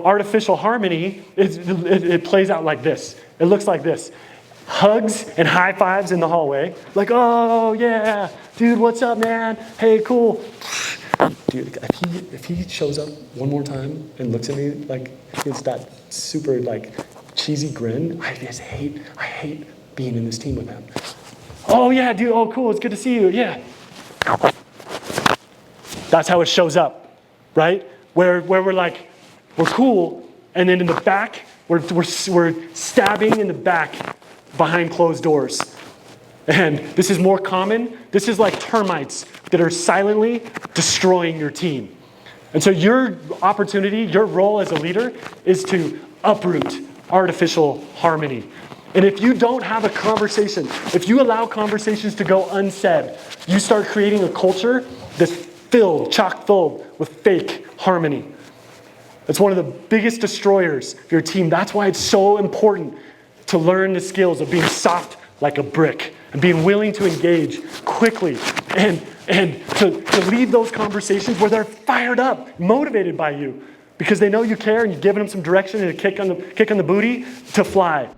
Artificial harmony, it plays out like this. It looks like this. Hugs and high fives in the hallway. Like, oh yeah, dude, what's up, man? Hey, cool. Dude, if he shows up one more time and looks at me like it's that super like cheesy grin, I hate being in this team with him. Oh yeah, dude, oh cool, it's good to see you, yeah. That's how it shows up, right? Where we're like, we're cool, and then in the back, we're stabbing in the back behind closed doors. And this is more common. This is like termites that are silently destroying your team. And so your opportunity, your role as a leader is to uproot artificial harmony. And if you don't have a conversation, if you allow conversations to go unsaid, you start creating a culture that's chock filled with fake harmony. It's one of the biggest destroyers of your team. That's why it's so important to learn the skills of being soft like a brick and being willing to engage quickly and to lead those conversations where they're fired up, motivated by you because they know you care and you're giving them some direction and a kick on the booty to fly.